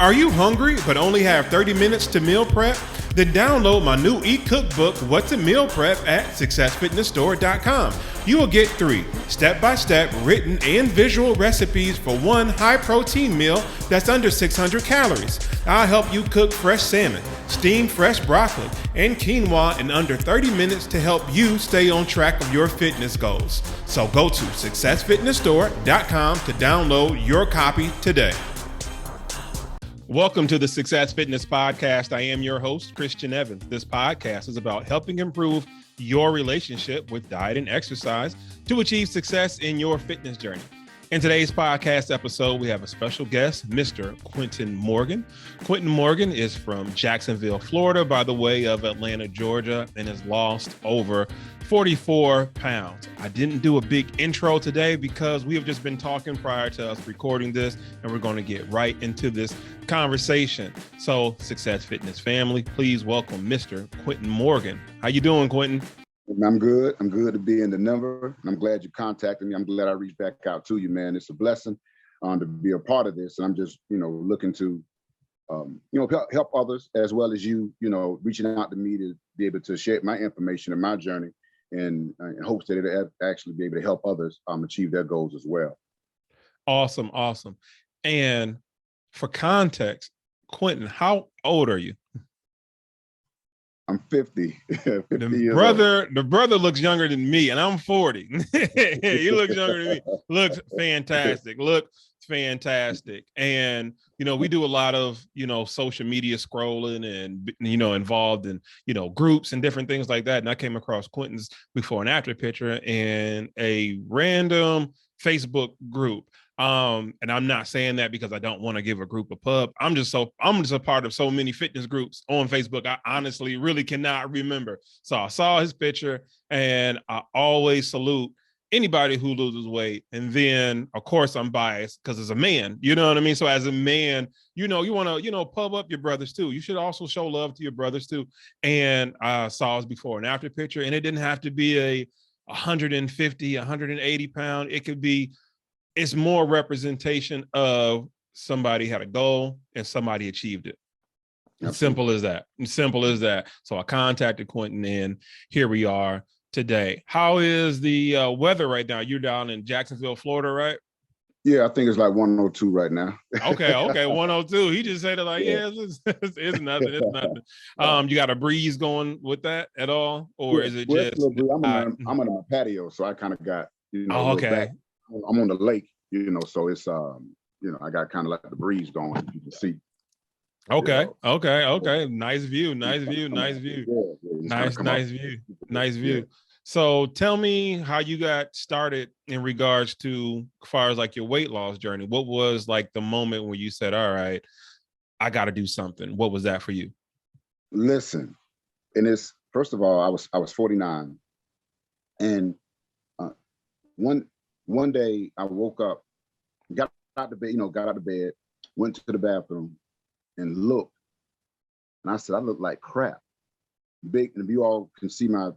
Are you hungry but only have 30 minutes to meal prep? Then download my new e-cookbook, What to Meal Prep, at successfitnessstore.com. You will get 3 step-by-step written and visual recipes for one high-protein meal that's under 600 calories. I'll help you cook fresh salmon, steam fresh broccoli, and quinoa in under 30 minutes to help you stay on track of your fitness goals. So go to successfitnessstore.com to download your copy today. Welcome to the Success Fitness Podcast. I am your host, Christian Evans. This podcast is about helping improve your relationship with diet and exercise to achieve success in your fitness journey. In today's podcast episode, we have a special guest, Mr. Quinton Morgan. Quinton Morgan is from Jacksonville, Florida, by the way of Atlanta, Georgia, and has lost over 44 pounds. I didn't do a big intro today because we have just been talking prior to us recording this, and we're going to get right into this conversation. So, Success Fitness family, please welcome Mr. Quinton Morgan. How you doing, Quinton? I'm good. I'm good to be in the number. I'm glad you contacted me. I'm glad I reached back out to you, man. It's a blessing to be a part of this. And I'm just, looking to, help others as well as you, reaching out to me to be able to share my information and my journey and in hopes that it'll actually be able to help others achieve their goals as well. Awesome. And for context, Quinton, how old are you? I'm 50. 50 the brother looks younger than me, and I'm 40. He looks younger than me. Looks fantastic. And, we do a lot of, social media scrolling and, involved in, groups and different things like that. And I came across Quinton's before and after picture in a random Facebook group. And I'm not saying that because I don't want to give a group a pub. I'm just a part of so many fitness groups on Facebook. I honestly really cannot remember. So I saw his picture, and I always salute anybody who loses weight. And then, of course, I'm biased because as a man, you know what I mean? So as a man, you want to, pub up your brothers too. You should also show love to your brothers too. And I saw his before and after picture, and it didn't have to be a 150, 180 pound. It could be, it's more representation of somebody had a goal and somebody achieved it. Simple as that. So I contacted Quinton, and here we are today. How is the weather right now? You're down in Jacksonville, Florida, right? Yeah, I think it's like 102 right now. Okay, 102. He just said it like, it's nothing. You got a breeze going with that at all? Or is it just... I'm on my patio, so I kind of got, okay. I'm on the lake, so it's, I got kind of like the breeze going, you can see. Okay. Nice view. Nice view. So tell me how you got started in regards to as far as like your weight loss journey. What was like the moment when you said, all right, I got to do something? What was that for you? Listen, and it's, first of all, I was 49, and one day I woke up, got out of bed, went to the bathroom and looked, and I said, I look like crap. Big, and if you all can see my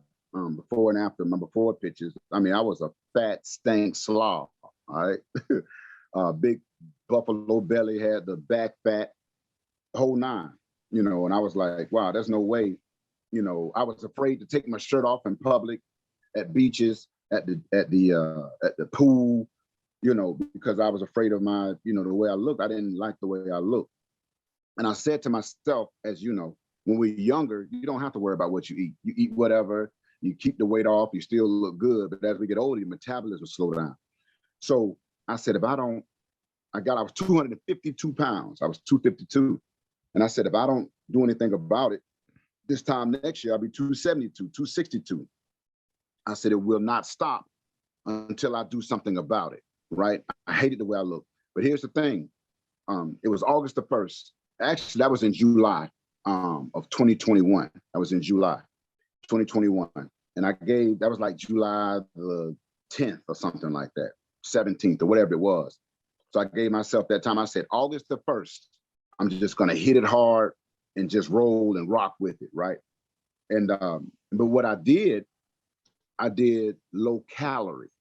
before and after, my before pictures, I mean, I was a fat, stank slob, all right? Big buffalo belly, had the back fat, whole nine, and I was like, wow, there's no way, I was afraid to take my shirt off in public, at beaches, at the pool, because I was afraid of my, the way I look. I didn't like the way I look. And I said to myself, as you know, when we're younger, you don't have to worry about what you eat. You eat whatever, you keep the weight off, you still look good. But as we get older, your metabolism will slow down. So I said, I was 252 pounds. I was 252. And I said, if I don't do anything about it, this time next year, I'll be 272, 262. I said, it will not stop until I do something about it, right? I hated the way I look. But here's the thing. It was August the 1st. Actually, that was in July of 2021. That was in July 2021. And that was like July the 10th or something like that, 17th or whatever it was. So I gave myself that time. I said, August the 1st, I'm just going to hit it hard and just roll and rock with it, right? And but what I did low calorie,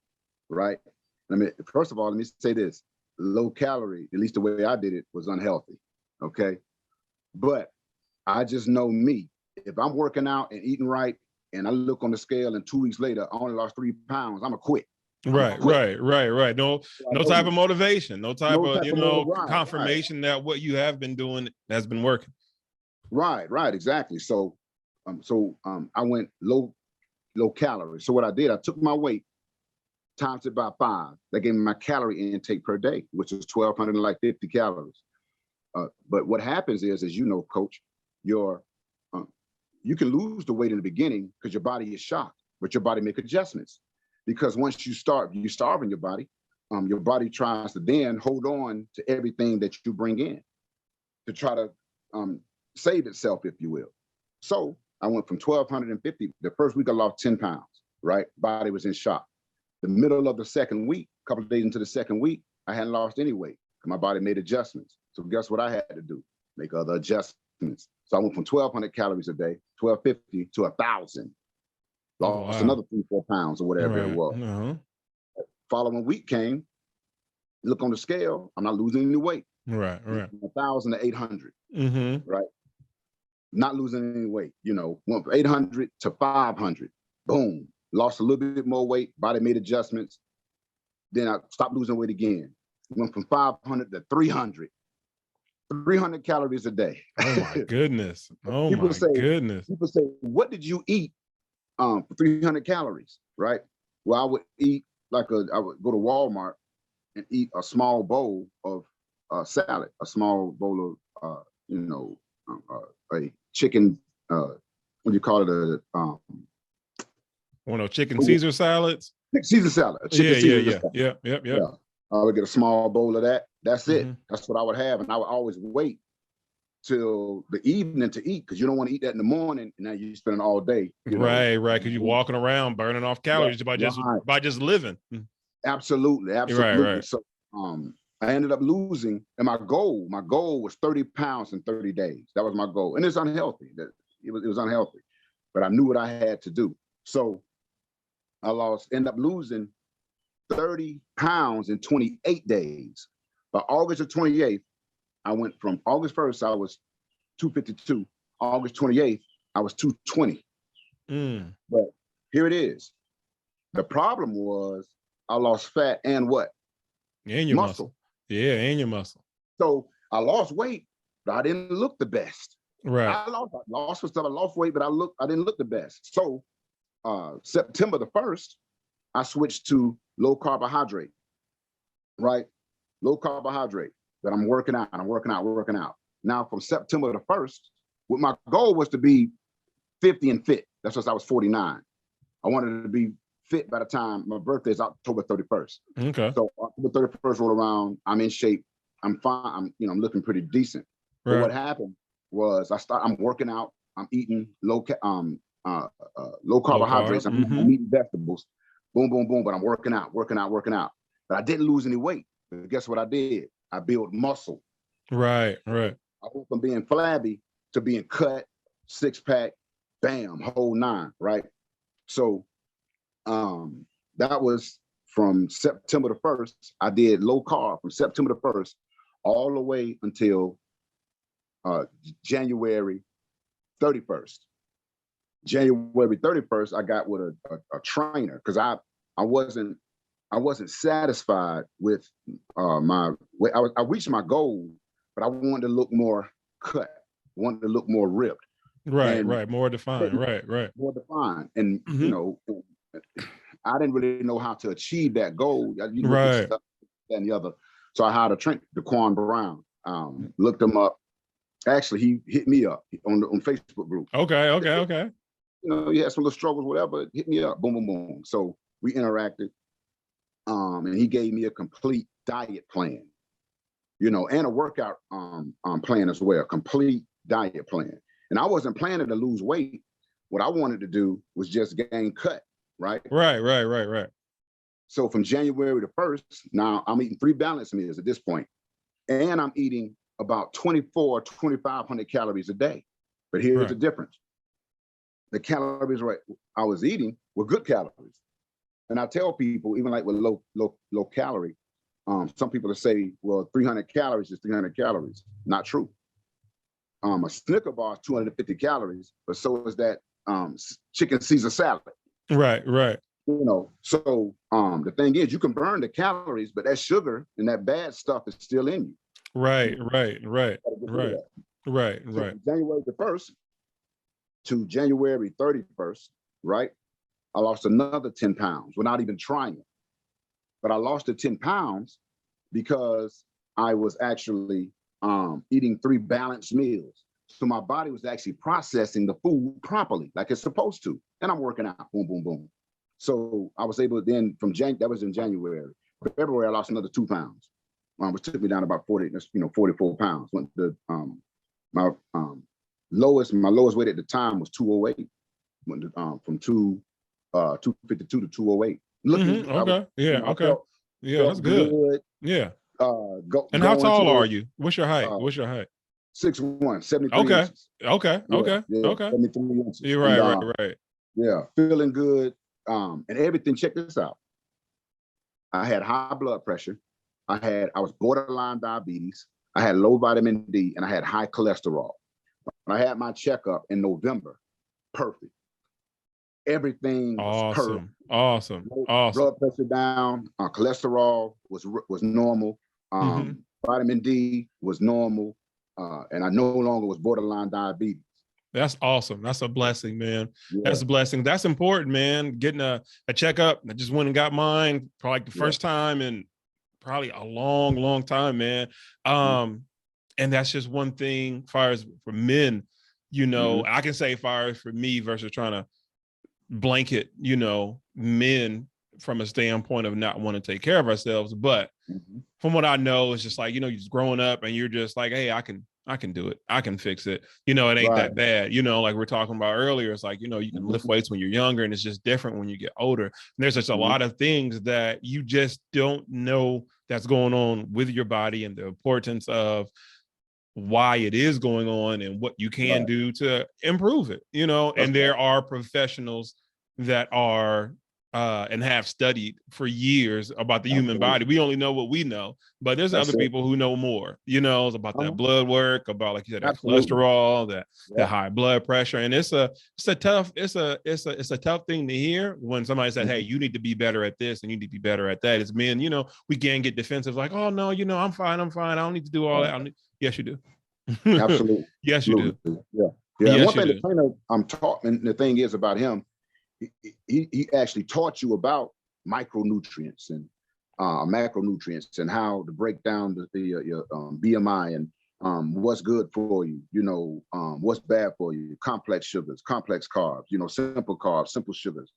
right? I mean, first of all, let me say this: low calorie, at least the way I did it, was unhealthy. Okay. But I just know me. If I'm working out and eating right and I look on the scale and 2 weeks later, I only lost 3 pounds, I'm gonna quit. Right. No, no type of motivation, no type of, confirmation that what you have been doing has been working. Right, exactly. So I went low calorie. So what I did, I took my weight, times it by 5. That gave me my calorie intake per day, which is 1,250 calories. But what happens is, as you know, Coach, you can lose the weight in the beginning because your body is shocked, but your body make adjustments. Because once you starve in your body tries to then hold on to everything that you bring in to try to save itself, if you will. So I went from 1,250. The first week I lost 10 pounds, right? Body was in shock. The middle of the second week, a couple of days into the second week, I hadn't lost any weight. My body made adjustments. So guess what I had to do? Make other adjustments. So I went from 1,200 calories a day, 1,250 to 1,000. Lost another 3-4 pounds or whatever it was. Following week came, look on the scale, I'm not losing any weight. Right. 1,000 to 800. Right. Not losing any weight. Went from 800 to 500. Boom. Lost a little bit more weight. Body made adjustments. Then I stopped losing weight again. Went from 500 to 300. 300 calories a day. Oh my goodness. People say, what did you eat for 300 calories? Right. Well, I would eat I would go to Walmart and eat a small bowl of salad, a small bowl of a chicken. What do you call it? Chicken Caesar salads. Caesar salad. Yeah. I would get a small bowl of that. That's it. That's what I would have, and I would always wait till the evening to eat because you don't want to eat that in the morning, and now you're spending all day. Right. Because you're walking around burning off calories by just living. Absolutely. Right. So I ended up losing, and my goal was 30 pounds in 30 days. That was my goal, and it's unhealthy. It was unhealthy, but I knew what I had to do. So I ended up losing 30 pounds in 28 days. By August of 28th, I went from August 1st, I was 252. August 28th, I was 220. But here it is. The problem was I lost fat and what? And your muscle. Yeah, and your muscle. So I lost weight, but I didn't look the best. Right. I lost some stuff. I lost weight, but I didn't look the best. So September the 1st, I switched to low carbohydrate. Right? Low carbohydrate. That I'm working out. Now from September the 1st, what my goal was to be 50 and fit. That's because I was 49. I wanted to be fit by the time my birthday is October 31st. Okay. So October 31st rolled around. I'm in shape. I'm fine. I'm looking pretty decent. Right. But what happened was I'm working out. I'm eating low carbohydrates. I'm eating vegetables. Boom, boom, boom. But I'm working out. But I didn't lose any weight. But guess what I did? I built muscle. Right. I went from being flabby to being cut, 6-pack, bam, whole 9, right? So that was from September the 1st. I did low carb from September the 1st all the way until January 31st. January 31st, I got with a trainer because I wasn't satisfied with my weight. I reached my goal, but I wanted to look more cut, wanted to look more ripped. Right. More defined. Right. More defined. And, I didn't really know how to achieve that goal. Right. Stuff and the other. So I hired a trainer, Daquan Brown, looked him up. Actually, he hit me up on Facebook group. Okay. He had some little struggles, whatever, hit me up, boom, boom, boom. So we interacted. And he gave me a complete diet plan, and a workout plan as well, complete diet plan. And I wasn't planning to lose weight. What I wanted to do was just gain cut, right? Right. So from January the 1st, now I'm eating 3 balanced meals at this point, and I'm eating about 2,500 calories a day. But here's the difference. The calories I was eating were good calories. And I tell people, even like with low calorie, some people will say, well, 300 calories is 300 calories. Not true. a Snicker bar is 250 calories, but so is that chicken Caesar salad. Right. So the thing is, you can burn the calories, but that sugar and that bad stuff is still in you. Right. So January the 1st to January 31st, right? I lost another 10 pounds without even trying it. But I lost the 10 pounds because I was actually eating 3 balanced meals. So my body was actually processing the food properly, like it's supposed to. And I'm working out, boom, boom, boom. So I was able to then that was in January. February, I lost another 2 pounds, which took me down about 44 pounds. Went to my lowest weight at the time was 208. Went to, from 252 to 208. Looking, okay. That's good. Yeah. And how tall are you? What's your height? 6'1", 73 inches. Okay. 73 inches. You're right. Yeah, feeling good. And everything, check this out. I had high blood pressure. I was borderline diabetes. I had low vitamin D, and I had high cholesterol. When I had my checkup in November, perfect. Everything was perfect. Awesome. Blood pressure down. Cholesterol was normal. Vitamin D was normal. And I no longer was borderline diabetes. That's awesome. That's a blessing, man. Yeah. That's a blessing. That's important, man. Getting a checkup. I just went and got mine probably the first time in probably a long time, man. And that's just one thing far as for men, I can say far as for me versus trying to blanket, men from a standpoint of not wanting to take care of ourselves. But from what I know, it's just like, you're just growing up and you're just like, hey, I can do it. I can fix it. It ain't that bad. Like we're talking about earlier, it's like, you can lift weights when you're younger and it's just different when you get older. And there's just a lot of things that you just don't know that's going on with your body and the importance of why it is going on and what you can do to improve it, and there are professionals that are and have studied for years about the human body. We only know what we know, but there's other people who know more, about that blood work, about, like you said, that cholesterol, that high blood pressure. And it's a tough thing to hear when somebody said, hey, you need to be better at this and you need to be better at that. It's men, we can get defensive, like, oh no, I'm fine. I don't need to do all that. Yes, you do. Absolutely. Yes, you do. Yeah. Yes, one thing the trainer I'm taught, and the thing is about him, he actually taught you about micronutrients and macronutrients and how to break down your BMI and what's good for you, what's bad for you, complex sugars, complex carbs, simple carbs, simple sugars,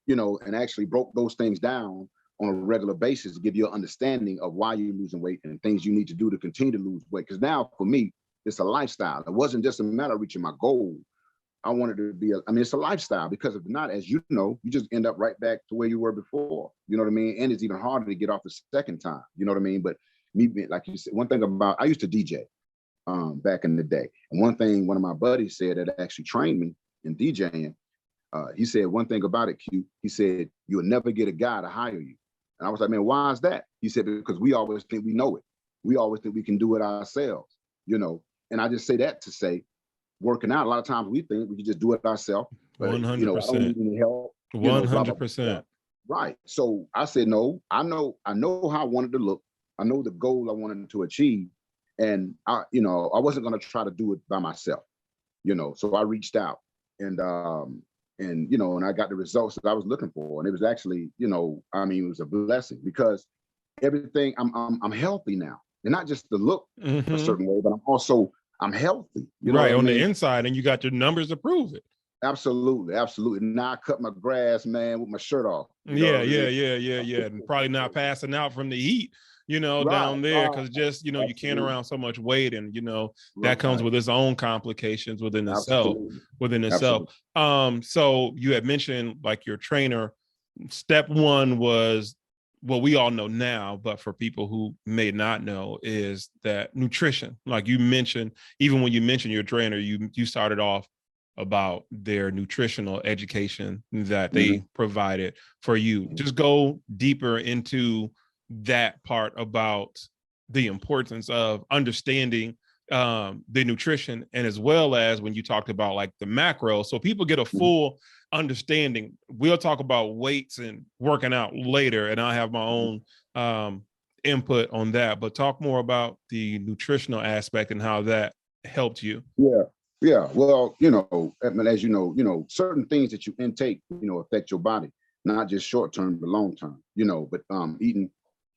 and actually broke those things down on a regular basis to give you an understanding of why you're losing weight and things you need to do to continue to lose weight. Because now for me, it's a lifestyle. It wasn't just a matter of reaching my goal. I wanted to be, it's a lifestyle, because if not, as you know, you just end up right back to where you were before. You know what I mean? And it's even harder to get off the second time. You know what I mean? But me, like you said, one thing about, I used to DJ back in the day. And one thing one of my buddies said that actually trained me in DJing, he said one thing about it, Q. He said, you'll never get a guy to hire you. And I was like, man, why is that? He said, because we always think we know it. We always think we can do it ourselves, And I just say that to say, working out, a lot of times we think we can just do it ourselves. 100%. I don't need any help. 100%. Right. So I said, no, I know how I wanted to look. I know the goal I wanted to achieve. And I wasn't going to try to do it by myself, So I reached out and I got the results that I was looking for. And it was actually, it was a blessing, because everything, I'm healthy now. And not just to look a certain way, but I'm healthy. Right, on the inside, and you got your numbers to prove it. Absolutely. Now I cut my grass, man, with my shirt off. Yeah. And probably not passing out from the heat, down there, because just, you can't around so much weight, and that comes with its own complications within itself. So you had mentioned, like, your trainer, step one was what we all know now, but for people who may not know, is that nutrition. Like you mentioned, even when you mentioned your trainer, you started off about their nutritional education that they provided for you. Just go deeper into that part about the importance of understanding the nutrition, and as well as when you talked about like the macro, so people get a full understanding. We'll talk about weights and working out later, and I have my own input on that, but talk more about the nutritional aspect and how that helped you. Yeah. Well, as certain things that you intake, affect your body, not just short term, but long term, but eating,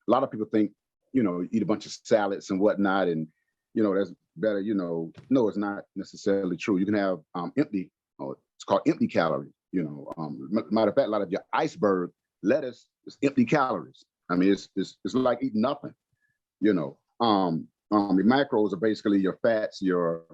a lot of people think, eat a bunch of salads and whatnot, and, that's better, no, it's not necessarily true. You can have empty, it's called empty calories, matter of fact, a lot of your iceberg lettuce is empty calories. I mean, it's like eating nothing, the macros are basically your fats, your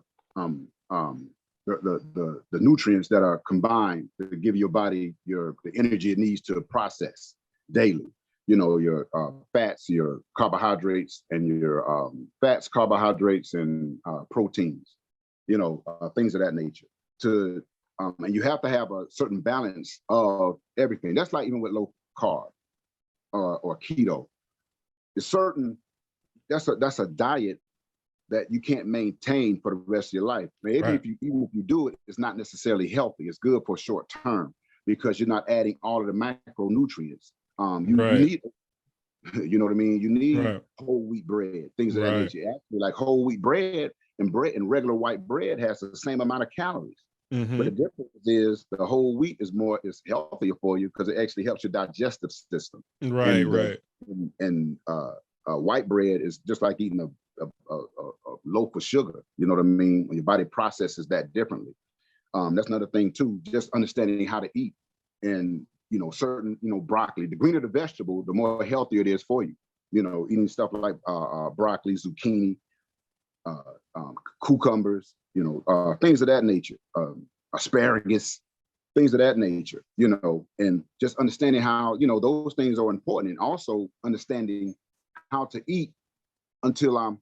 the nutrients that are combined to give your body the energy it needs to process daily. Your fats, your carbohydrates, and your fats, carbohydrates, and proteins. Things of that nature. And you have to have a certain balance of everything. That's like even with low carb or keto. It's certain. That's a diet that you can't maintain for the rest of your life. Maybe Right. even if you do it, it's not necessarily healthy. It's good for short term because you're not adding all of the macronutrients. You need, you know what I mean? You need whole wheat bread, things of that nature. Actually, like whole wheat bread and regular white bread has the same amount of calories. But the difference is the whole wheat is healthier for you because it actually helps your digestive system. And white bread is just like eating a loaf of sugar. You know what I mean? When your body processes that differently. That's another thing too, just understanding how to eat. And certain, broccoli, the greener the vegetable, the more healthier it is for you. Eating stuff like broccoli, zucchini, cucumbers, things of that nature, asparagus, things of that nature, and just understanding how, those things are important, and also understanding how to eat until I'm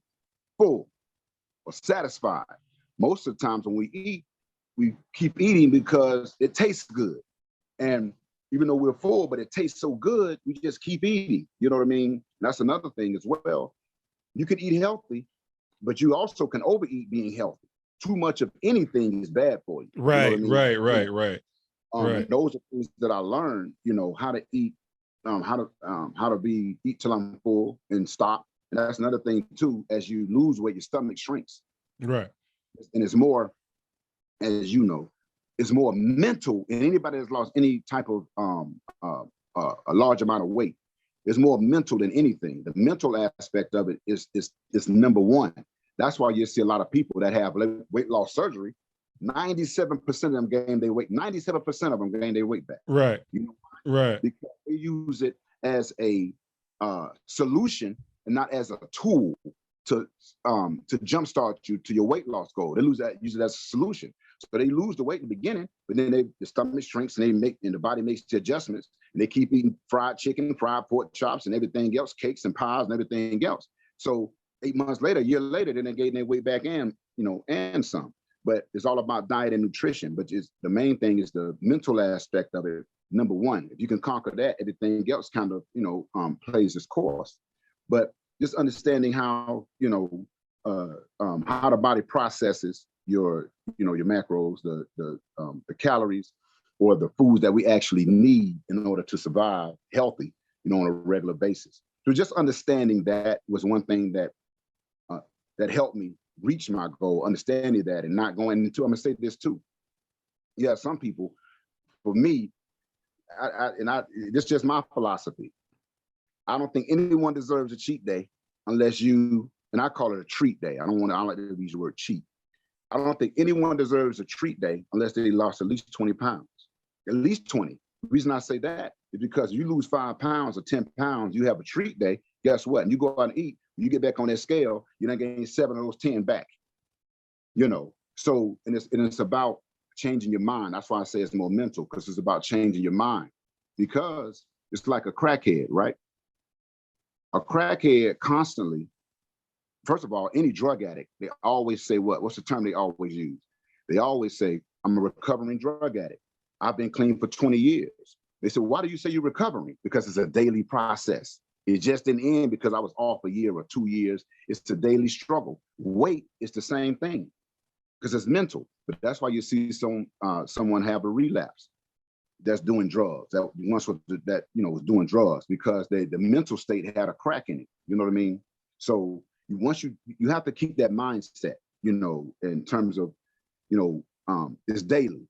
full or satisfied. Most of the times when we eat, we keep eating because it tastes good. And even though we're full, but it tastes so good, we just keep eating. You know what I mean? That's another thing as well. You can eat healthy, but you also can overeat being healthy. Too much of anything is bad for you. Right, you know what I mean? right. And those are things that I learned, how to eat, how to eat till I'm full and stop. And that's another thing too, as you lose weight, your stomach shrinks. Right. And it's more, as you know, it's more mental. And anybody that's lost any type of a large amount of weight, it's more mental than anything. The mental aspect of it is number one. That's why you see a lot of people that have weight loss surgery. 97% of them gain their weight. 97% of them gain their weight back. Right. Right. Because they use it as a solution and not as a tool to jumpstart you to your weight loss goal. They use it as a solution. So they lose the weight in the beginning, but then the stomach shrinks and the body makes the adjustments, and they keep eating fried chicken, fried pork chops, and everything else, cakes and pies and everything else. So 8 months later, a year later, then they gain their weight back and some. But it's all about diet and nutrition. But the main thing is the mental aspect of it. Number one, if you can conquer that, everything else kind of plays its course. But just understanding how how the body processes your macros, the calories, or the foods that we actually need in order to survive healthy, on a regular basis. So just understanding that was one thing that helped me reach my goal, understanding that and not going into, I'm gonna say this too. Yeah, some people, for me, this is just my philosophy. I don't think anyone deserves a cheat day unless you, and I call it a treat day. I don't like to use the word cheat. I don't think anyone deserves a treat day unless they lost at least 20 pounds, at least 20. The reason I say that is because you lose 5 pounds or 10 pounds, you have a treat day, guess what? And you go out and eat, you get back on that scale, you're not getting 7 of those 10 back. So, and it's about changing your mind. That's why I say it's more mental, because it's about changing your mind. Because it's like a crackhead, right? A crackhead constantly, first of all, any drug addict, they always say what's the term they always use? They always say, I'm a recovering drug addict. I've been clean for 20 years. They said, why do you say you're recovering? Because it's a daily process. It just didn't end because I was off a year or 2 years. It's a daily struggle. Weight is the same thing because it's mental. But that's why you see someone have a relapse that's doing drugs. That once was was doing drugs because the mental state had a crack in it. You know what I mean? So once you have to keep that mindset, in terms of, it's daily,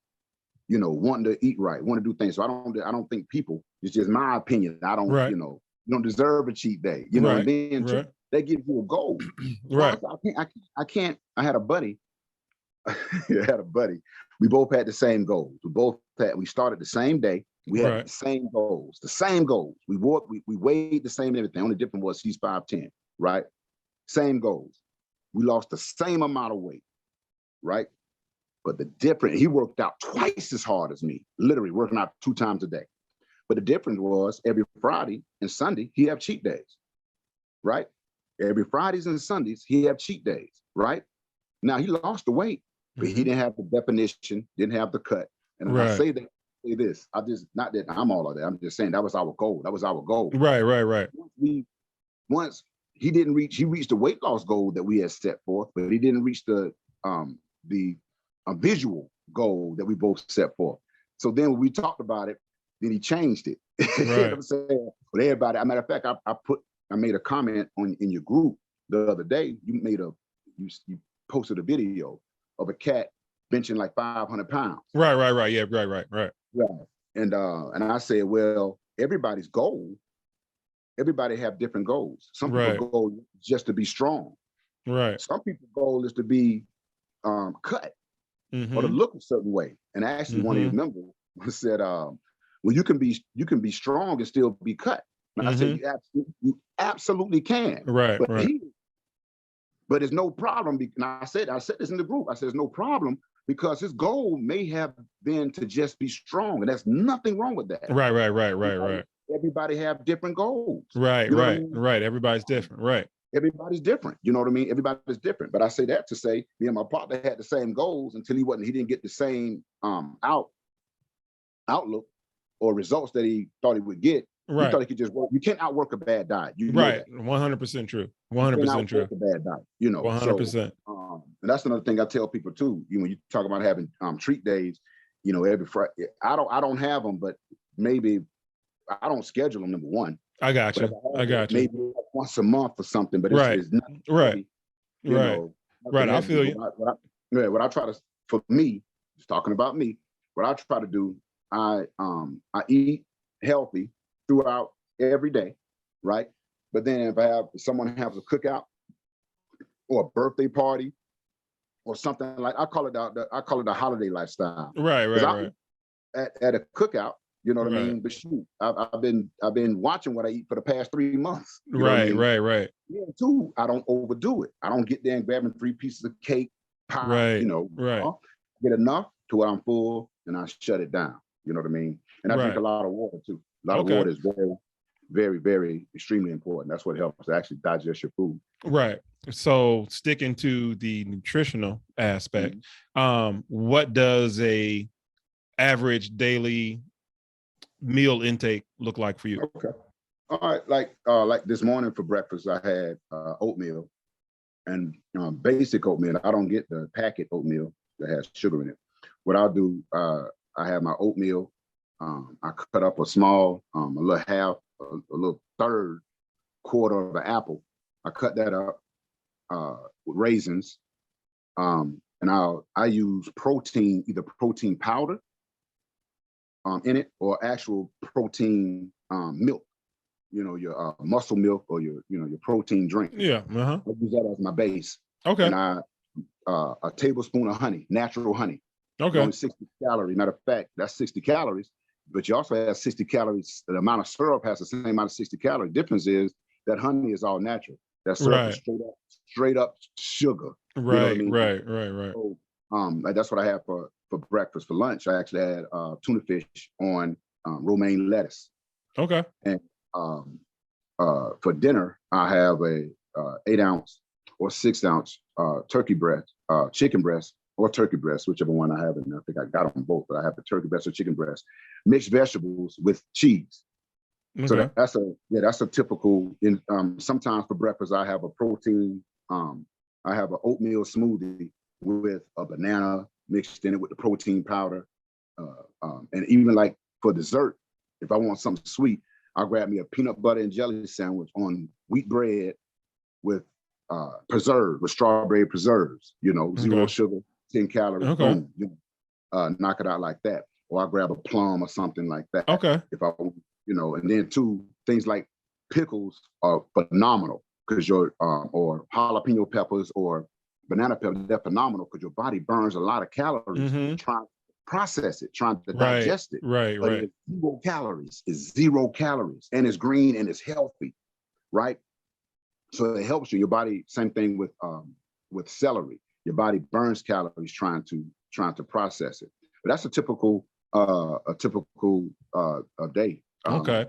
wanting to eat right, want to do things. So I don't think people, it's just my opinion. I don't, right. You don't deserve a cheat day. And then they give you a goal. Right. I had a buddy. We both had the same goals. We started the same day. We had the same goals. We weighed the same and everything. Only difference was he's 5'10", right? Same goals. We lost the same amount of weight, right? But the difference, he worked out twice as hard as me, literally working out 2 times a day. But the difference was every Friday and Sunday, he have cheat days, right? Every Fridays and Sundays, he have cheat days, right? Now he lost the weight, but he didn't have the definition, didn't have the cut. And I say this, not that I'm all of that. I'm just saying that was our goal. Right. Once he reached the weight loss goal that we had set forth, but he didn't reach the visual goal that we both set forth. So then when we talked about it, then he changed it. You know what I'm saying? But everybody, as a matter of fact, I made a comment in your group the other day. You posted a video of a cat benching like 500 pounds. Right. Yeah, right. And I said, well, everybody's goal, everybody have different goals. Some people's goal is just to be strong. Right. Some people's goal is to be cut or to look a certain way. And actually, one of your members said, well, you can be strong and still be cut. And I said, you absolutely can. Right. But there's no problem. And I said this in the group. I said, there's no problem because his goal may have been to just be strong. And there's nothing wrong with that. Right. Everybody have different goals. Right. Everybody's different. Right. Everybody's different. You know what I mean? Everybody's different. But I say that to say, me and my partner had the same goals until he didn't get the same outlook or results that he thought he would get. Right. He thought he could just work. You can't outwork a bad diet. Right. 100% true. 100% true. A bad diet. 100%. So, and that's another thing I tell people too. When you talk about having treat days, every Friday. I don't have them, but maybe I don't schedule them. Number one. I got you. Maybe once a month or something. But it's not right. I feel you. What I try to, for me, just talking about me, what I try to do, I eat healthy throughout every day, right? But then if someone has a cookout or a birthday party or something like, I call it a holiday lifestyle. Right. At a cookout, you know what I mean? But shoot, I've been watching what I eat for the past 3 months. Right. Yeah, too. I don't overdo it. I don't get there and grabbing 3 pieces of cake, pie. Get enough to where I'm full and I shut it down. You know what I mean? And I drink a lot of water too. A lot of water is very, very, very extremely important. That's what helps to actually digest your food. Right. So sticking to the nutritional aspect, what does a average daily meal intake look like for you? Okay. All right. Like this morning for breakfast, I had oatmeal and basic oatmeal. I don't get the packet oatmeal that has sugar in it. What I'll do, I have my oatmeal. I cut up a small, a little half, a little third quarter of an apple. I cut that up with raisins, and I use protein, either protein powder in it or actual protein milk. Your muscle milk or your protein drink. Yeah. I use that as my base. Okay. And a tablespoon of honey, natural honey. Okay. Only 60 calories. Matter of fact, that's 60 calories. But you also have 60 calories. The amount of syrup has the same amount of 60 calories. Difference is that honey is all natural. That syrup is straight up sugar. Right. You know what I mean? Right. So that's what I had for breakfast. For lunch, I actually had tuna fish on romaine lettuce. Okay. And for dinner, I have a 8-ounce or 6-ounce turkey breast, chicken breast, or turkey breast, whichever one I have. And I think I got them both, but I have the turkey breast or chicken breast, mixed vegetables with cheese. So Okay. that's a typical. Sometimes for breakfast I have a protein. I have an oatmeal smoothie with a banana mixed in it with the protein powder, and even like for dessert, if I want something sweet, I'll grab me a peanut butter and jelly sandwich on wheat bread with preserve with strawberry preserves. Zero Okay. sugar, 10 calories. Okay. Boom. Knock it out like that. Or I grab a plum or something like that. Okay. If I, and then two things like pickles are phenomenal because or jalapeno peppers or banana peppers, they're phenomenal because your body burns a lot of calories trying to process it, trying to Right. digest it. Right. But Right. it's 0 calories. It's 0 calories, and it's green and it's healthy, right? So it helps you. Your body. Same thing with celery. Your body burns calories trying to process it. But that's a typical day. Okay.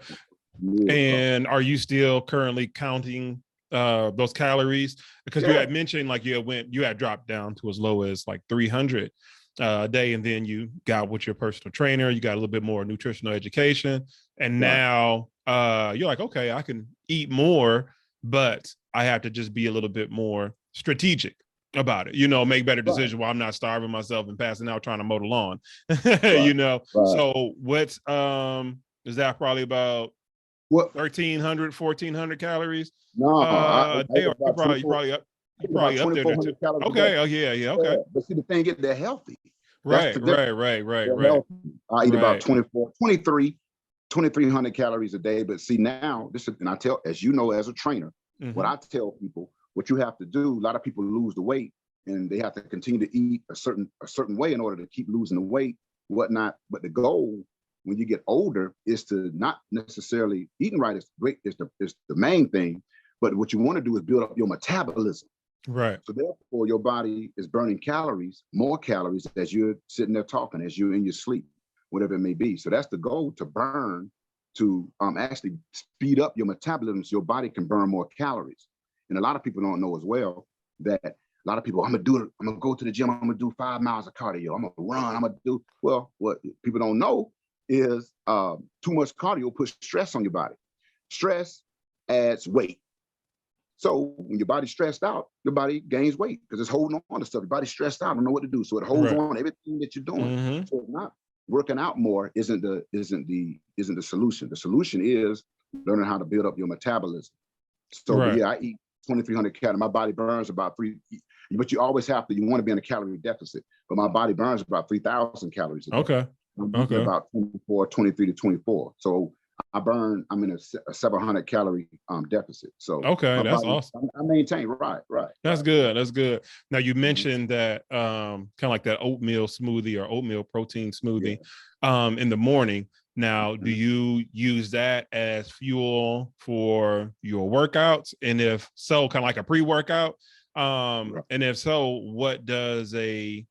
Meal. And are you still currently counting those calories? Because you Yeah, had mentioned like you had dropped down to as low as like 300 a day, and then you got with your personal trainer, you got a little bit more nutritional education, and right. now you're like, okay, I can eat more, but I have to just be a little bit more strategic about it, make better Right. decisions while I'm not starving myself and passing out trying to mow the lawn. Right. Right. So what's is that probably about What? 1,300, 1,400 calories No, a I day? eat Or you about probably 24. I you eat about probably up there too. 2,400 calories a day. Okay. Oh yeah, yeah, okay. Yeah, but see the thing is, they're healthy. That's Right, the right, difference. right, right, They're right, healthy. I eat about right. 2,300 calories a day. But see now, and I tell, as you know, as a trainer, what Mm-hmm. I tell people, what you have to do. A lot of people lose the weight, and they have to continue to eat a certain way in order to keep losing the weight, whatnot. But the goal when you get older is to not necessarily eating right is great is the main thing, but what you want to do is build up your metabolism. Right. So therefore, your body is burning calories, more calories as you're sitting there talking, as you're in your sleep, whatever it may be. So that's the goal, to burn, to actually speed up your metabolism so your body can burn more calories. And a lot of people don't know as well that a lot of people, I'm gonna go to the gym, I'm gonna do 5 miles of cardio, I'm gonna run, I'm gonna do, well, what people don't know is too much cardio puts stress on your body. Stress adds weight. So when your body's stressed out, your body gains weight because it's holding on to stuff. Your body's stressed out, don't know what to do. So it holds Right. on to everything that you're doing. Mm-hmm. So it's not working out more isn't the solution. The solution is learning how to build up your metabolism. So, but Right. yeah, I eat 2,300 calories. My body burns about but you always you want to be in a calorie deficit. But my body burns about 3,000 calories a day. Okay. I'm eating Okay. about 23 to 24. So I'm in a 700 calorie deficit. So Okay. my That's body, awesome. I maintain, right. That's good. That's good. Now you Mhm. mentioned that kind of like that oatmeal smoothie or oatmeal protein Yeah. smoothie in the morning. Now, do Mhm. you use that as fuel for your workouts? And if so, kind of like a pre-workout. Right. And if so, what does a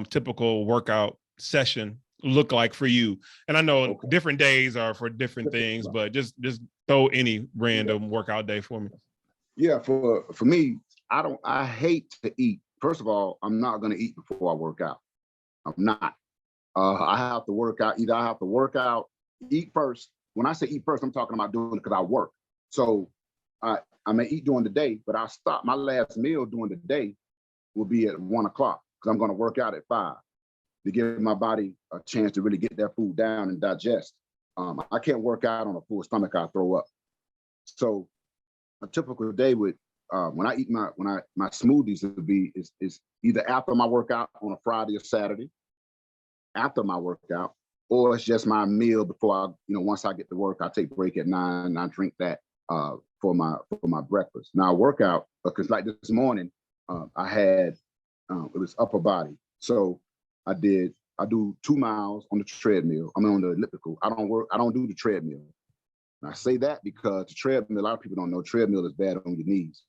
typical workout session look like for you? And I know Okay. different days are for different things, Right. but just throw any Yeah. random workout day for me. Yeah. For me, I hate to eat. First of all, I'm not going to eat before I work out. I'm not. I have to work out. Either I have to work out, eat first. When I say eat first, I'm talking about doing it because I work. So I I may eat during the day, but I'll stop. My last meal during the day will be at 1 o'clock because I'm going to work out at 5 to give my body a chance to really get that food down and digest. I can't work out on a full stomach. I throw up. So a typical day would when I eat my smoothies would be is either after my workout on a Friday or Saturday, after my workout, or it's just my meal before once I get to work, I take a break at 9 and I drink that for my breakfast. Now I work out because like this morning, I had it was upper body. So I do 2 miles on the treadmill. I'm on the elliptical. I don't do the treadmill. And I say that because the treadmill, a lot of people don't know treadmill is bad on your knees.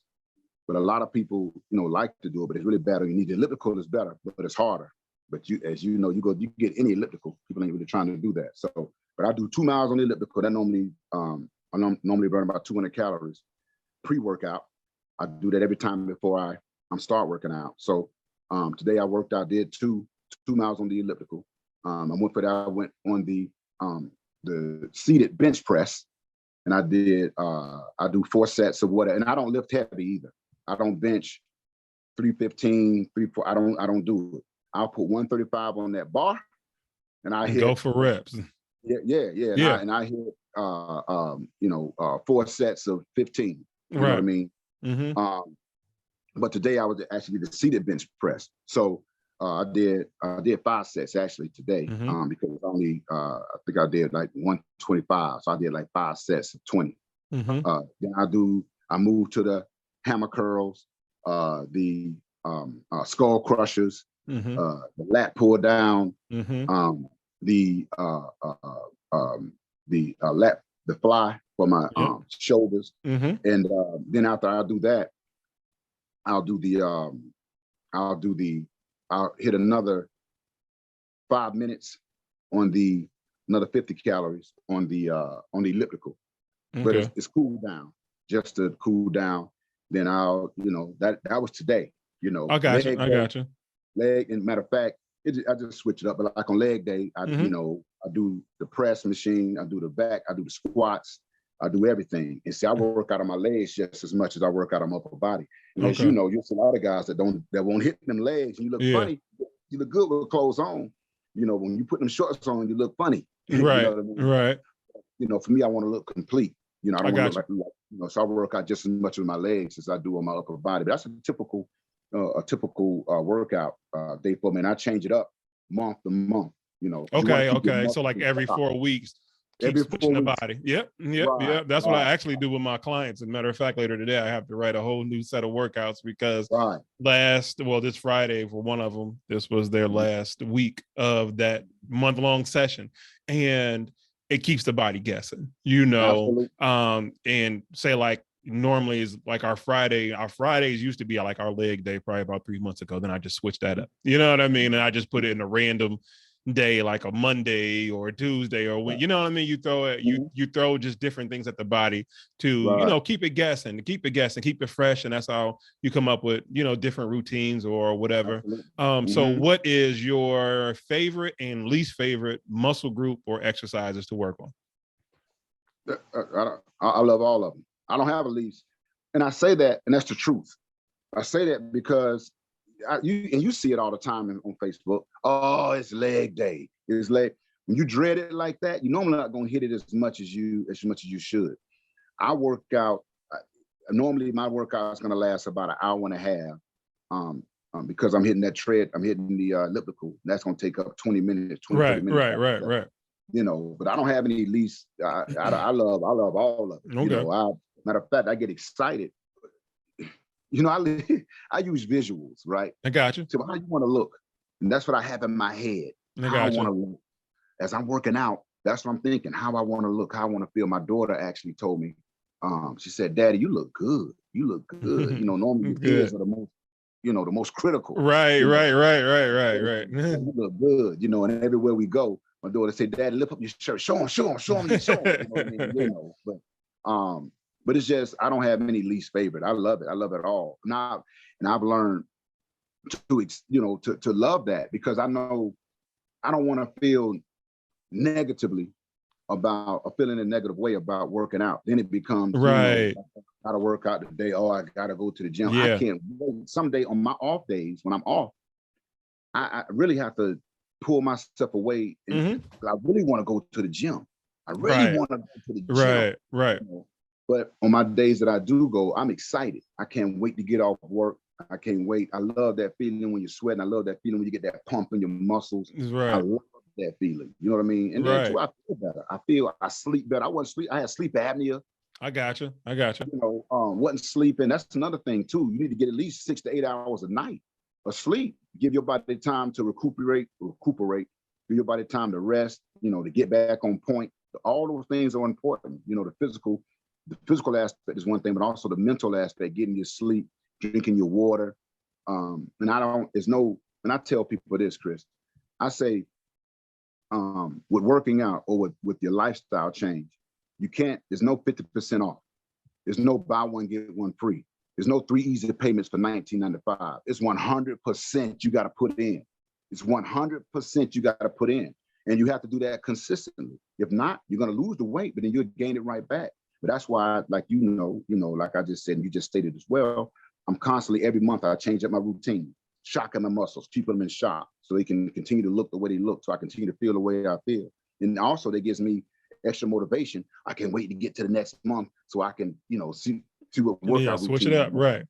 But a lot of people, like to do it, but it's really bad on your knees. The elliptical is better, but it's harder. But as you know, you get any elliptical. People ain't really trying to do that. So, but I do 2 miles on the elliptical. That normally, I normally burn about 200 calories pre-workout. I do that every time before I'm start working out. So today I worked out, did two miles on the elliptical. I went for that. I went on the seated bench press. and I do 4 sets of whatever, and I don't lift heavy either. I don't bench 315, 4. I don't do it. I'll put 135 on that bar, and I hit go for reps. Yeah. And I hit 4 sets of 15. You know what I mean? Mm-hmm. But today I was actually the seated bench press. So I did 5 sets actually today, because it's only I think I did like 125. So I did like 5 sets of 20. Then I moved to the hammer curls, the skull crushers, the lat pull down, the fly for my shoulders, and then after I do that, I'll hit another 5 minutes on another 50 calories on the elliptical, but it's cool down, just to cool down. Then I'll, that was today, I got you. Leg, and matter of fact, I just switch it up. But like on leg day, I do the press machine, I do the back, I do the squats, I do everything. And see, I work out on my legs just as much as I work out on my upper body. And as you know, you'll see a lot of guys that won't hit them legs, and you look funny. You look good with clothes on. When you put them shorts on, you look funny. Right. You know what I mean? Right. For me, I want to look complete. I don't want to look like, so I work out just as much with my legs as I do on my upper body. But that's a typical workout day for me. And I change it up month to month. Okay. So like every 4 weeks, keep switching the body. Yep. That's what I actually do with my clients. As a matter of fact, later today, I have to write a whole new set of workouts because this Friday for one of them, this was their last week of that month-long session. And it keeps the body guessing, and say like normally is like our Fridays used to be like our leg day probably about 3 months ago. Then I just switched that up. You know what I mean? And I just put it in a random day, like a Monday or a Tuesday or when, you know what I mean? You throw it, you throw just different things at the body to, keep it guessing, keep it fresh. And that's how you come up with, different routines or whatever. So what is your favorite and least favorite muscle group or exercises to work on? I love all of them. I don't have a least. And I say that, and that's the truth. I say that because you see it all the time on Facebook. Oh, it's leg day. It's leg. When you dread it like that, you're normally not going to hit it as much as you should. I work out. Normally, my workout is going to last about an hour and a half. Because I'm hitting that tread. I'm hitting the elliptical. That's going to take up 20 minutes. 30 minutes. Right. But I don't have any least. I love all of it. Okay. Matter of fact, I get excited. I use visuals, right? I got you. So how you want to look, and that's what I have in my head. How I want to look as I'm working out. That's what I'm thinking. How I want to look. How I want to feel. My daughter actually told me. She said, "Daddy, you look good. You look good." Normally the kids are the most, the most critical. Right. You look good. And everywhere we go, my daughter said, "Daddy, lift up your shirt. Show them. You know what I mean? But it's just, I don't have any least favorite. I love it. I love it all. Now, and I've learned to love that, because I know I don't want to feel negatively about or feeling a negative way about working out. Then it becomes, I gotta work out today. Oh, I gotta go to the gym. Yeah. I can't wait. Someday on my off days, when I'm off, I really have to pull myself away. And I really want to go to the gym. I really want to go to the gym. Right. But on my days that I do go, I'm excited. I can't wait to get off work. I can't wait. I love that feeling when you're sweating. I love that feeling when you get that pump in your muscles. Right. I love that feeling. You know what I mean? And then too, I feel better. I sleep better. I had sleep apnea. I got you. Wasn't sleeping. That's another thing too. You need to get at least 6 to 8 hours a night of sleep. Give your body time to recuperate. Give your body time to rest. To get back on point. All those things are important. The physical aspect is one thing, but also the mental aspect, getting your sleep, drinking your water. And I tell people this, Chris, I say, with working out or with your lifestyle change, there's no 50% off. There's no buy one, get one free. There's no 3 easy payments for $19.95. It's 100% you got to put in. It's 100% you got to put in. And you have to do that consistently. If not, you're going to lose the weight, but then you'll gain it right back. But that's why, like, like I just said, and you just stated as well, I'm constantly, every month, I change up my routine, shocking my muscles, keeping them in shock so they can continue to look the way they look, so I continue to feel the way I feel. And also that gives me extra motivation. I can't wait to get to the next month so I can, see what workout switch routine. it up. Right.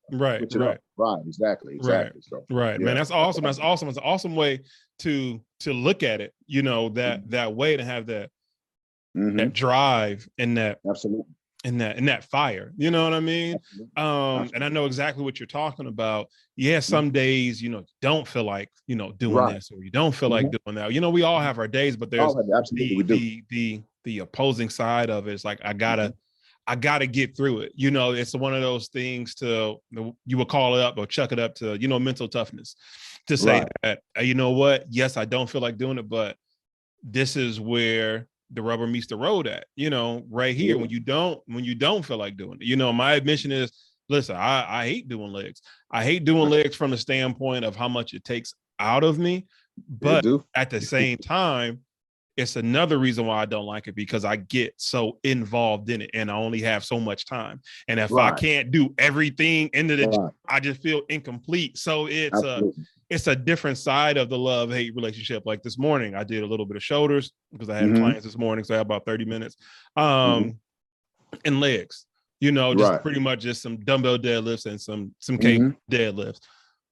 Exactly. Right. So Right. Man, that's awesome. That's awesome. It's an awesome way to look at it, that way, to have that drive and that absolutely and that fire, you know what I mean? Absolutely. And I know exactly what you're talking about. Yeah, some days, don't feel like, doing this, or you don't feel like doing that. We all have our days, but there's the opposing side of it. It's like, I gotta get through it. It's one of those things you would call it up or chuck it up to, mental toughness, to say that, you know what? Yes, I don't feel like doing it, but this is where the rubber meets the road at, right here. When you don't feel like doing it, my admission is, listen, I hate doing legs. I hate doing legs from the standpoint of how much it takes out of me. But at the same time, it's another reason why I don't like it, because I get so involved in it and I only have so much time. And if I can't do everything into the gym, I just feel incomplete. So it's a different side of the love-hate relationship. Like this morning, I did a little bit of shoulders because I had clients this morning. So I had about 30 minutes. And legs, just pretty much just some dumbbell deadlifts and some cable deadlifts.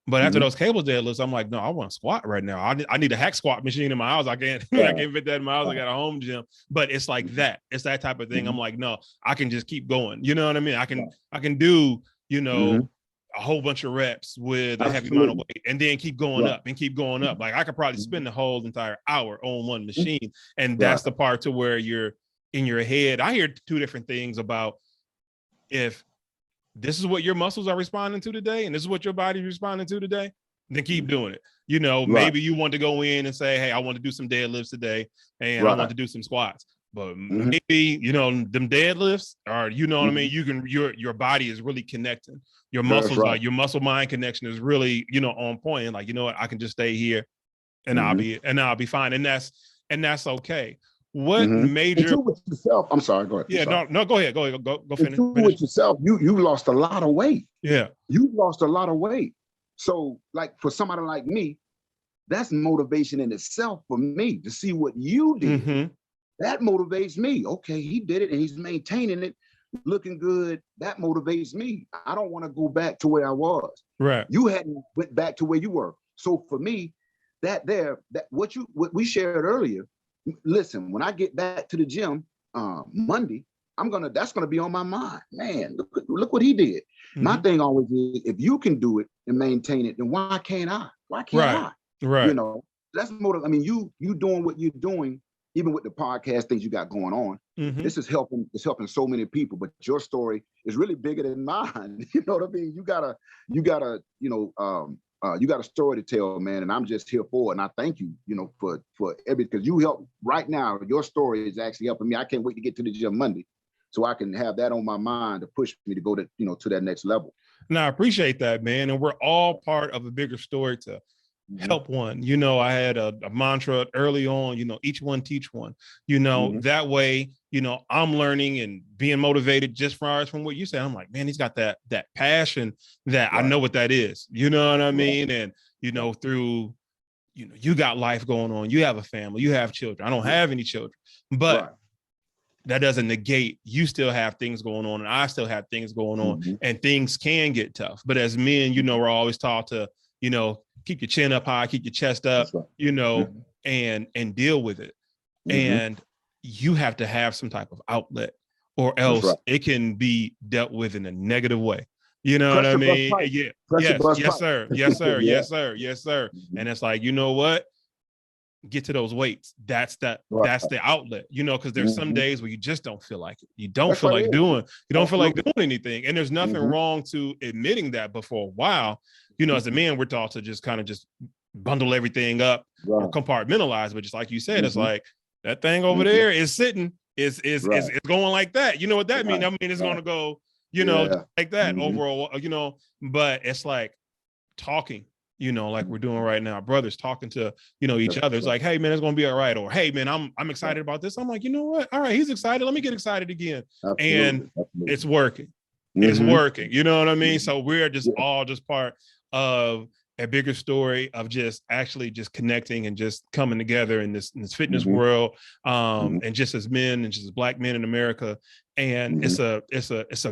But after those cable deadlifts, I'm like, no, I want to squat right now. I need a hack squat machine in my house. I can't fit that in my house. I got a home gym. But it's like that. It's that type of thing. I'm like, no, I can just keep going. You know what I mean? I can do, a whole bunch of reps with a heavy amount of weight, and then keep going up and keep going up. Like I could probably spend the whole entire hour on one machine. And that's the part to where you're in your head. I hear two different things about, if this is what your muscles are responding to today, and this is what your body's responding to today, then keep doing it. Maybe you want to go in and say, hey, I want to do some deadlifts today, and I want to do some squats. But maybe, them deadlifts are, what I mean? You can, your body is really connecting. Your muscles, like your muscle mind connection is really, on point. And like, you know what, I can just stay here and I'll be fine. And that's okay. What major with yourself? I'm sorry, go ahead. Yeah, no, go ahead. Go finish. With yourself, you lost a lot of weight. Yeah. You lost a lot of weight. So like for somebody like me, that's motivation in itself for me to see what you did. That motivates me. Okay, he did it and he's maintaining it, looking good. That motivates me. I don't want to go back to where I was. Right. You hadn't went back to where you were. So for me, that what we shared earlier, listen, when I get back to the gym Monday, that's gonna be on my mind. Man, look what he did. My thing always is, if you can do it and maintain it, then why can't I? Why can't I? Right. That's motive. I mean, you doing what you're doing, even with the podcast things you got going on. This is helping. It's helping so many people. But your story is really bigger than mine. You know what I mean? You got a story to tell, man, and I'm just here for it. And I thank you, for everything, because you help right now. Your story is actually helping me. I can't wait to get to the gym Monday, so I can have that on my mind to push me to go to, to that next level. Now, I appreciate that, man. And we're all part of a bigger story to help one. I had a mantra early on, each one teach one, that way, I'm learning and being motivated just from what you said. I'm like, man, he's got that passion that I know what that is. You know what I mean? And, through, you got life going on, you have a family, you have children. I don't have any children, but that doesn't negate, you still have things going on and I still have things going on, and things can get tough. But as men, we're always taught to, keep your chin up high, keep your chest up, and deal with it. And you have to have some type of outlet, or else it can be dealt with in a negative way. You know what I mean? Yeah. Yes, sir. Yes, sir. Yes, sir. Yes, sir. And it's like, you know what? Get to those weights. That's the outlet, because there's some days where you just don't feel like it. You don't feel like doing anything. And there's nothing wrong to admitting that. But for a while, as a man, we're taught to just kind of just bundle everything up or compartmentalize. But just like you said, it's like that thing over there is sitting, is going like that. You know what that means? I mean, it's going to go, like that overall, but it's like talking, you know, like we're doing right now, brothers talking to, you know, each other. It's like, hey man, it's going to be all right. Or, hey man, I'm excited about this. I'm like, you know what? All right. He's excited. Let me get excited again. And it's working. It's working. You know what I mean? So we're just all just part of a bigger story of just actually just connecting and just coming together in this fitness world, and just as men and just as Black men in America. And it's a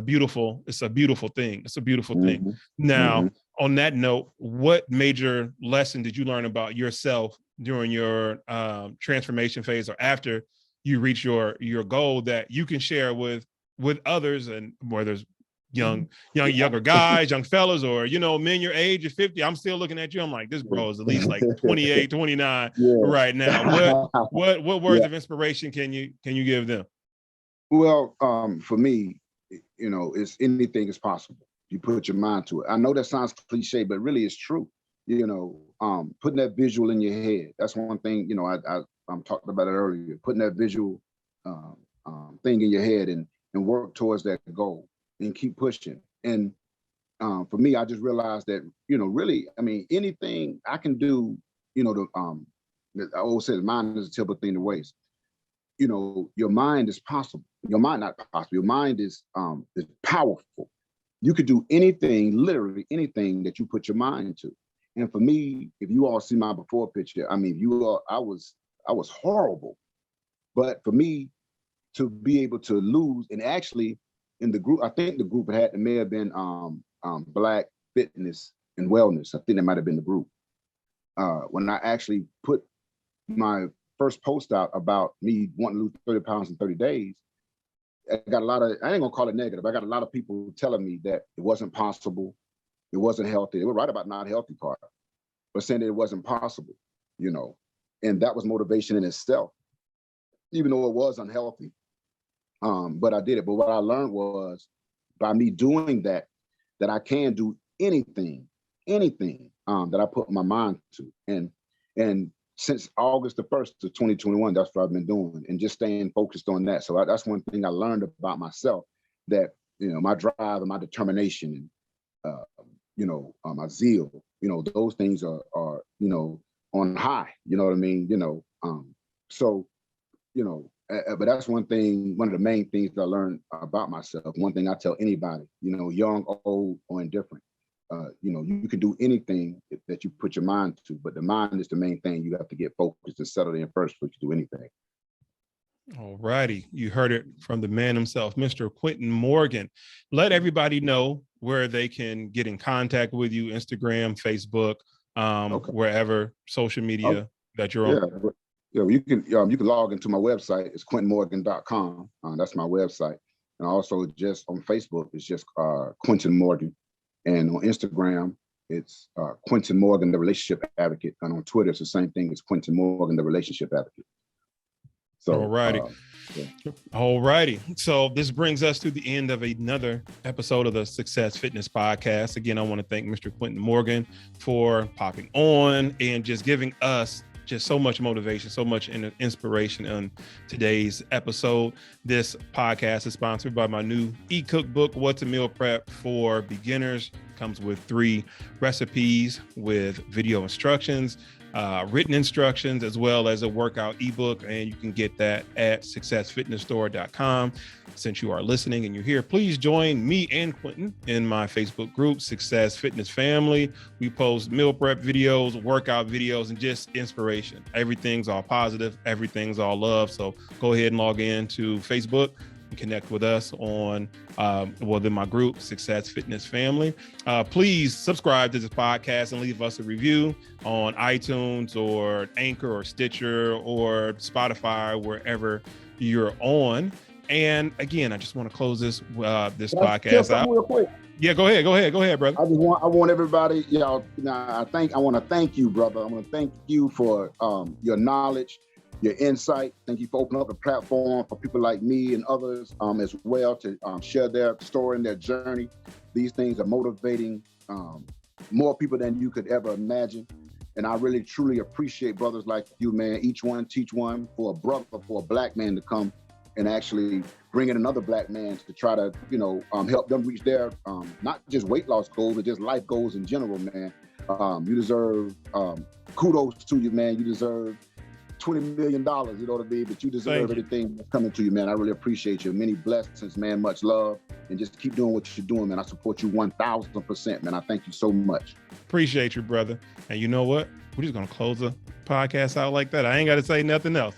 beautiful thing. It's a beautiful thing. Now, on that note, what major lesson did you learn about yourself during your transformation phase or after you reach your goal that you can share with others, and whether it's younger guys, young fellas, or, you know, men your age, you're 50. I'm still looking at you. I'm like, this bro is at least like 28, 29 right now. What words of inspiration can you give them? Well, for me, you know, it's anything is possible. You put your mind to it. I know that sounds cliche, but really it's true. You know, putting that visual in your head. That's one thing, you know, I talked about it earlier, putting that visual thing in your head and work towards that goal and keep pushing. And for me, I just realized that, you know, really, I mean, anything I can do, you know, I always say the mind is a terrible thing to waste. You know, your mind is possible. Your mind not possible. Your mind is powerful. You could do anything, literally anything that you put your mind to. And for me, if you all see my before picture, I mean, I was horrible. But for me to be able to lose, and actually in the group, I think the group may have been Black Fitness and Wellness. I think that might have been the group. When I actually put my first post out about me wanting to lose 30 pounds in 30 days, I got a lot of, I ain't gonna call it negative, I got a lot of people telling me that it wasn't possible, it wasn't healthy. They were right about not healthy part, but saying that it wasn't possible, you know, and that was motivation in itself, even though it was unhealthy. But I did it. But what I learned was by me doing that I can do anything that I put my mind to. And since August the 1st of 2021, that's what I've been doing, and just staying focused on that. So that's one thing I learned about myself, that, you know, my drive and my determination, and you know, my zeal, you know, those things are, you know, on high, you know what I mean? You know, so, you know, but that's one thing, one of the main things that I learned about myself. One thing I tell anybody, you know, young, old, or indifferent, you know, you can do anything that you put your mind to, but the mind is the main thing. You have to get focused and settled in first before you do anything. All righty. You heard it from the man himself, Mr. Quinton Morgan. Let everybody know where they can get in contact with you: Instagram, Facebook, wherever social media that you're on. Yeah, you can log into my website. It's quintonmorgan.com. That's my website. And also just on Facebook, it's just Quinton Morgan. And on Instagram, it's Quinton Morgan, the relationship advocate. And on Twitter, it's the same thing. It's Quinton Morgan, the relationship advocate. So, all righty. All righty. So this brings us to the end of another episode of the Success Fitness Podcast. Again, I want to thank Mr. Quinton Morgan for popping on and just giving us just so much motivation, so much inspiration on today's episode. This podcast is sponsored by my new e-cookbook, What's a Meal Prep for Beginners. Comes with 3 recipes with video instructions, written instructions, as well as a workout ebook. And you can get that at successfitnessstore.com. Since you are listening and you're here, please join me and Quinton in my Facebook group, Success Fitness Family. We post meal prep videos, workout videos, and just inspiration. Everything's all positive. Everything's all love. So go ahead and log in to Facebook and connect with us on, in my group, Success Fitness Family. Please subscribe to this podcast and leave us a review on iTunes or Anchor or Stitcher or Spotify, wherever you're on. And again, I just want to close this podcast out. Real quick. Yeah, go ahead, brother. I want everybody, y'all. I want to thank you, brother. I want to thank you for your knowledge, your insight. Thank you for opening up the platform for people like me and others as well to share their story and their journey. These things are motivating more people than you could ever imagine. And I really, truly appreciate brothers like you, man. Each one teach one. For a brother, for a Black man to come and actually bring in another Black man to try to, help them reach their, not just weight loss goals, but just life goals in general, man. You deserve kudos to you, man. You deserve $20 million, you know what I mean? But you deserve everything that's coming to you, man. I really appreciate you. Many blessings, man. Much love. And just keep doing what you're doing, man. I support you 1,000%, man. I thank you so much. Appreciate you, brother. And you know what? We're just going to close the podcast out like that. I ain't got to say nothing else.